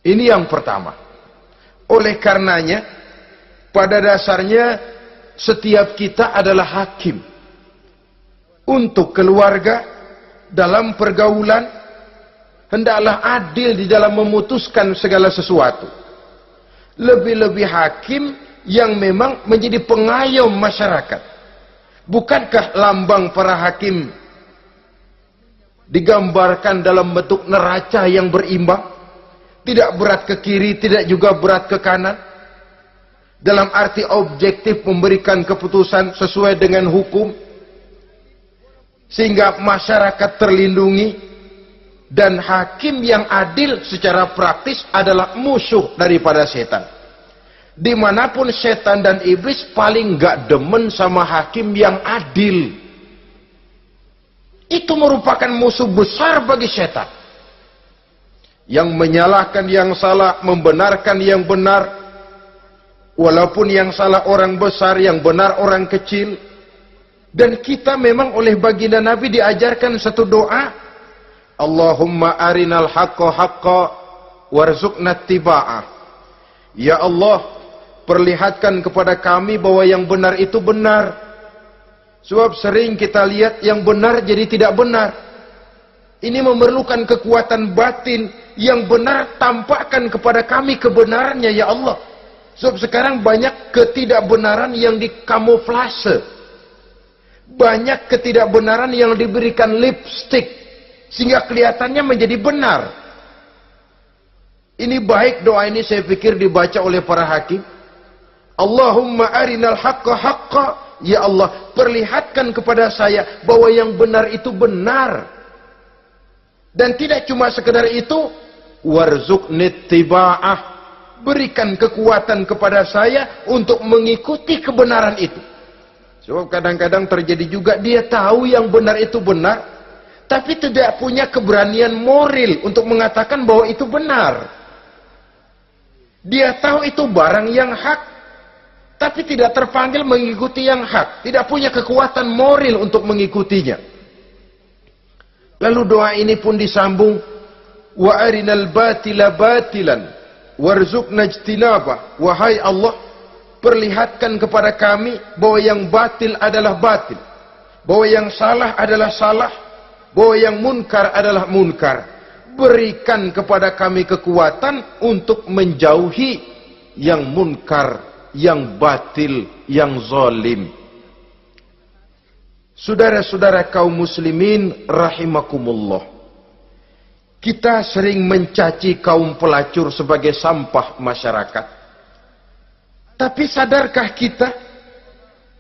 Ini yang pertama. Oleh karenanya, pada dasarnya setiap kita adalah hakim. Untuk keluarga, dalam pergaulan, hendaklah adil di dalam memutuskan segala sesuatu. Lebih-lebih hakim yang memang menjadi pengayom masyarakat. Bukankah lambang para hakim digambarkan dalam bentuk neraca yang berimbang? Tidak berat ke kiri, tidak juga berat ke kanan. Dalam arti objektif memberikan keputusan sesuai dengan hukum, sehingga masyarakat terlindungi. Dan hakim yang adil secara praktis adalah musuh daripada setan. Dimanapun setan dan iblis paling gak demen sama hakim yang adil. Itu merupakan musuh besar bagi setan. Yang menyalahkan yang salah, membenarkan yang benar. Walaupun yang salah orang besar, yang benar orang kecil. Dan kita memang oleh baginda Nabi diajarkan satu doa. Allahumma arinal haqqa haqqa warzuqna tiba'ah. Ya Allah, perlihatkan kepada kami bahwa yang benar itu benar. Sebab sering kita lihat yang benar jadi tidak benar. Ini memerlukan kekuatan batin. Yang benar tampakkan kepada kami kebenarannya ya Allah. Sebab sekarang banyak ketidakbenaran yang dikamuflase. Banyak ketidakbenaran yang diberikan lipstick. Sehingga kelihatannya menjadi benar. Ini baik doa ini saya pikir dibaca oleh para hakim. Allahumma arinal haqqa haqqa. Ya Allah, perlihatkan kepada saya bahwa yang benar itu benar. Dan tidak cuma sekedar itu, warzuqni tiba'ah. Berikan kekuatan kepada saya untuk mengikuti kebenaran itu. Sebab kadang-kadang terjadi juga dia tahu yang benar itu benar, tapi tidak punya keberanian moral untuk mengatakan bahwa itu benar. Dia tahu itu barang yang hak, tapi tidak terpanggil mengikuti yang hak. Tidak punya kekuatan moral untuk mengikutinya. Lalu doa ini pun disambung. Wa arinal batila batilan warzuqna ijtinabah. Wahai Allah, perlihatkan kepada kami bahwa yang batil adalah batil. Bahwa yang salah adalah salah. Bahwa yang munkar adalah munkar. Berikan kepada kami kekuatan untuk menjauhi yang munkar, yang batil, yang zalim. Saudara-saudara kaum muslimin rahimakumullah. Kita sering mencaci kaum pelacur sebagai sampah masyarakat. Tapi sadarkah kita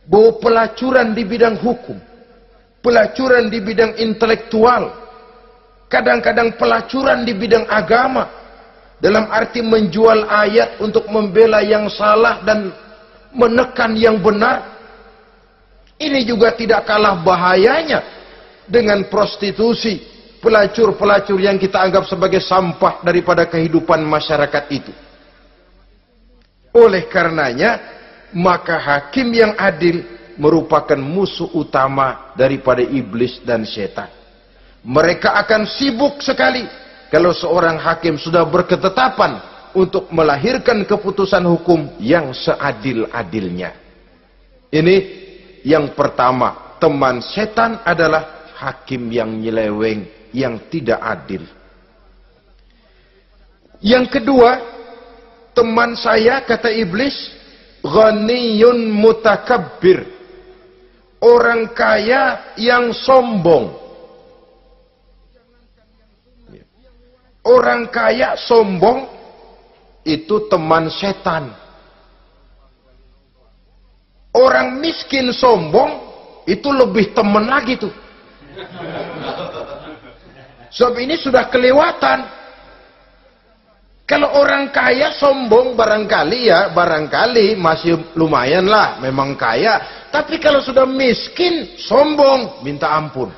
bahwa pelacuran di bidang hukum, pelacuran di bidang intelektual, kadang-kadang pelacuran di bidang agama, dalam arti menjual ayat untuk membela yang salah dan menekan yang benar, ini juga tidak kalah bahayanya dengan prostitusi, pelacur-pelacur yang kita anggap sebagai sampah daripada kehidupan masyarakat itu. Oleh karenanya, maka hakim yang adil merupakan musuh utama daripada iblis dan setan. Mereka akan sibuk sekali kalau seorang hakim sudah berketetapan untuk melahirkan keputusan hukum yang seadil-adilnya. Ini yang pertama, teman setan adalah hakim yang nyeleweng, yang tidak adil. Yang kedua, teman saya, kata iblis, ghaniyun mutakabbir. Orang kaya yang sombong. Orang kaya sombong itu teman setan. Orang miskin sombong itu lebih teman lagi tuh. Sebab ini sudah kelewatan. Kalau orang kaya sombong barangkali masih lumayan lah, memang kaya. Tapi kalau sudah miskin sombong, minta ampun.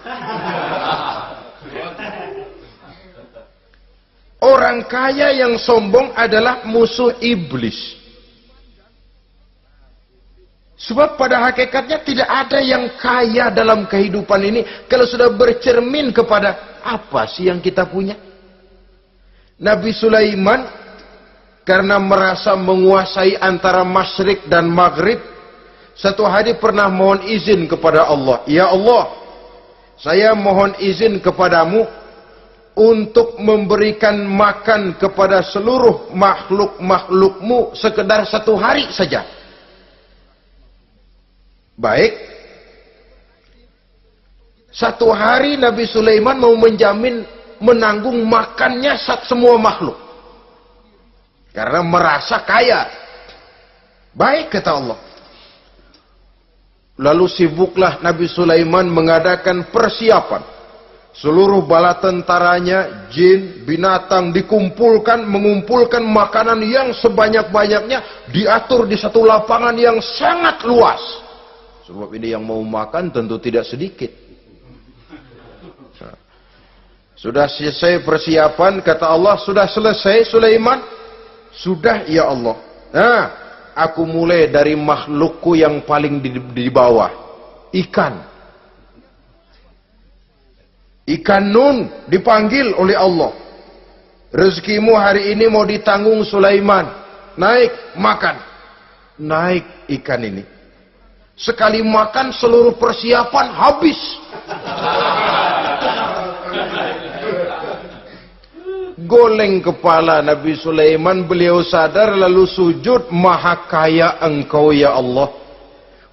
Orang kaya yang sombong adalah musuh iblis. Sebab pada hakikatnya tidak ada yang kaya dalam kehidupan ini kalau sudah bercermin kepada apa sih yang kita punya. Nabi Sulaiman karena merasa menguasai antara masyrik dan maghrib, satu hari pernah mohon izin kepada Allah, ya Allah, saya mohon izin kepadamu untuk memberikan makan kepada seluruh makhluk-makhlukmu sekedar satu hari saja. Baik, satu hari Nabi Sulaiman mau menjamin menanggung makannya semua makhluk karena merasa kaya. Baik, kata Allah. Lalu sibuklah Nabi Sulaiman mengadakan persiapan. Seluruh bala tentaranya, jin, binatang dikumpulkan, mengumpulkan makanan yang sebanyak-banyaknya, diatur di satu lapangan yang sangat luas. Sebab ini yang mau makan tentu tidak sedikit. Sudah selesai persiapan, kata Allah, sudah selesai Sulaiman? Sudah, ya Allah. Nah, aku mulai dari makhlukku yang paling di bawah, ikan. Ikan Nun dipanggil oleh Allah. Rezekimu hari ini mau ditanggung Sulaiman. Naik, makan. Naik ikan ini. Sekali makan seluruh persiapan habis. Goleng kepala Nabi Sulaiman, beliau sadar lalu sujud, maha kaya engkau ya Allah.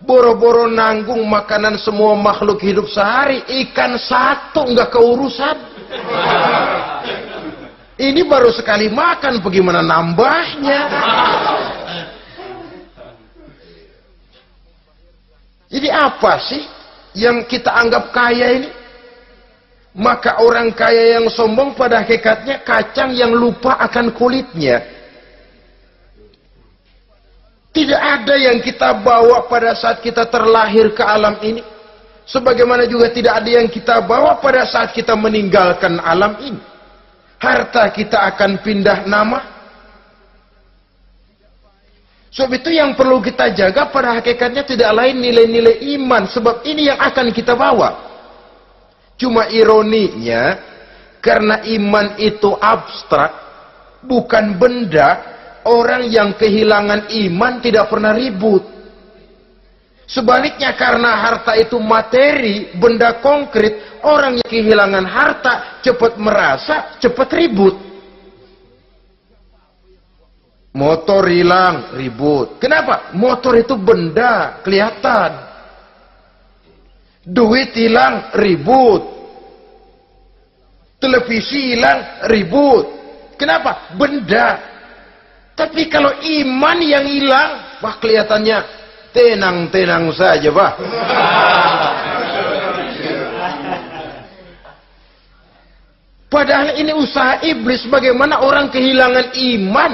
Boro-boro nanggung makanan semua makhluk hidup sehari, ikan satu nggak keurusan. Ini baru sekali makan, bagaimana nambahnya? Jadi apa sih yang kita anggap kaya ini? Maka orang kaya yang sombong pada hakikatnya kacang yang lupa akan kulitnya. Tidak ada yang kita bawa pada saat kita terlahir ke alam ini. Sebagaimana juga tidak ada yang kita bawa pada saat kita meninggalkan alam ini. Harta kita akan pindah nama. Sebab itu yang perlu kita jaga pada hakikatnya tidak lain nilai-nilai iman. Sebab ini yang akan kita bawa. Cuma ironinya, karena iman itu abstrak, bukan benda, orang yang kehilangan iman tidak pernah ribut. Sebaliknya, karena harta itu materi, benda konkret, orang yang kehilangan harta cepat merasa, cepat ribut. Motor hilang, ribut. Kenapa? Motor itu benda, kelihatan. Duit hilang, ribut. Televisi hilang, ribut. Kenapa? Benda. Tapi kalau iman yang hilang, wah kelihatannya tenang-tenang saja, Pak. Padahal ini usaha iblis, bagaimana orang kehilangan iman,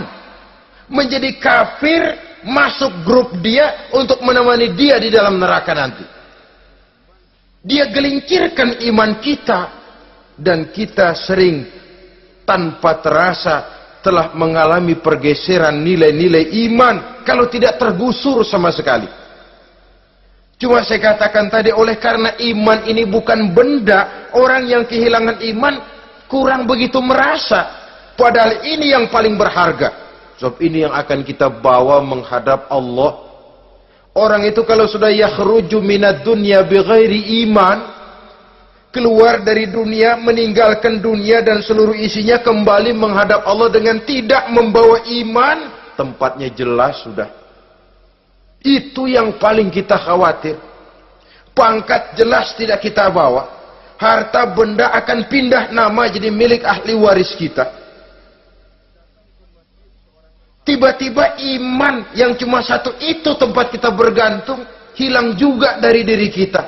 menjadi kafir, masuk grup dia untuk menemani dia di dalam neraka nanti. Dia gelincirkan iman kita, dan kita sering tanpa terasa telah mengalami pergeseran nilai-nilai iman kalau tidak tergusur sama sekali. Cuma saya katakan tadi, oleh karena iman ini bukan benda, orang yang kehilangan iman kurang begitu merasa. Padahal ini yang paling berharga. Sebab ini yang akan kita bawa menghadap Allah. Orang itu kalau sudah yakhruju minad dunya bighairi iman, keluar dari dunia, meninggalkan dunia dan seluruh isinya, kembali menghadap Allah dengan tidak membawa iman, tempatnya jelas sudah. Itu yang paling kita khawatir. Pangkat jelas tidak kita bawa. Harta benda akan pindah nama jadi milik ahli waris kita. Tiba-tiba iman yang cuma satu itu tempat kita bergantung, hilang juga dari diri kita.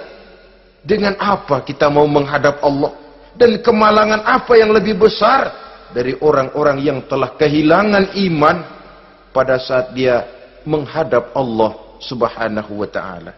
Dengan apa kita mau menghadap Allah? Dan kemalangan apa yang lebih besar dari orang-orang yang telah kehilangan iman pada saat dia menghadap Allah Subhanahu wa ta'ala.